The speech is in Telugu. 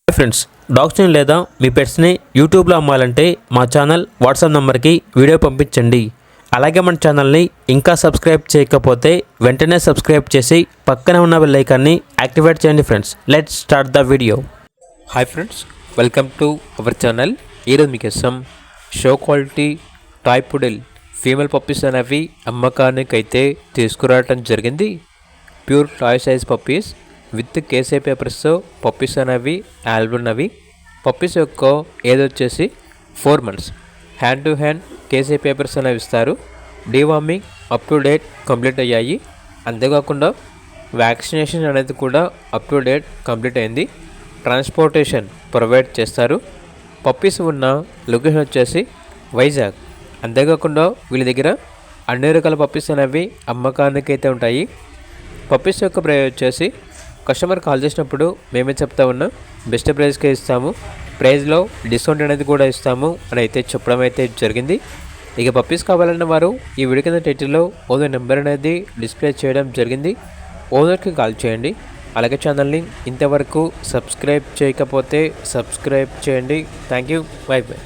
ఫ్రెండ్స్, డాగ్స్ని లేదా మీ పెట్స్ని యూట్యూబ్లో అమ్మాలంటే మా ఛానల్ వాట్సాప్ నెంబర్కి వీడియో పంపించండి. అలాగే మన ఛానల్ని ఇంకా సబ్స్క్రైబ్ చేయకపోతే వెంటనే సబ్స్క్రైబ్ చేసి పక్కనే ఉన్న బెల్ ఐకాన్ని యాక్టివేట్ చేయండి. Friends, let's start the video. Hi friends, welcome to our channel. ఈరోజు మీకోసం show quality toy poodle female puppies అనేవి అమ్మకానికి అయితే తీసుకురావడం జరిగింది. Pure toy size puppies with KC papers puppies అనేవి ఆల్బమ్ ఉన్నవి. పప్పీస్ యొక్క ఏజ్ వచ్చేసి 4 months. Hand to hand KC papers అనేవి ఇస్తారు. Deworming up to date complete అయ్యాయి. అంతేకాకుండా వ్యాక్సినేషన్ అనేది కూడా అప్ టు డేట్ కంప్లీట్ అయింది. ట్రాన్స్పోర్టేషన్ ప్రొవైడ్ చేస్తారు. పప్పీస్ ఉన్న లొకేషన్ వచ్చేసి వైజాగ్. అంతేకాకుండా వీళ్ళ దగ్గర అన్ని రకాల పప్పీస్ అనేవి అమ్మకానికి అయితే ఉంటాయి. పప్పీస్ యొక్క ప్రైస్ వచ్చేసి కస్టమర్ కాల్ చేసినప్పుడు మేమే చెప్తా ఉన్నాం, బెస్ట్ ప్రైస్కే ఇస్తాము, ప్రైస్లో డిస్కౌంట్ అనేది కూడా ఇస్తాము అని అయితే చెప్పడం అయితే జరిగింది. ఇక పప్పీస్ కావాలన్న వారు ఈ వీడియో కింద టైటిల్లో ఓనర్ నెంబర్ అనేది డిస్ప్లే చేయడం జరిగింది. ఓనర్కి కాల్ చేయండి. అలాగే ఛానల్ని ఇంతవరకు సబ్స్క్రైబ్ చేయకపోతే సబ్స్క్రైబ్ చేయండి. Thank you. By by.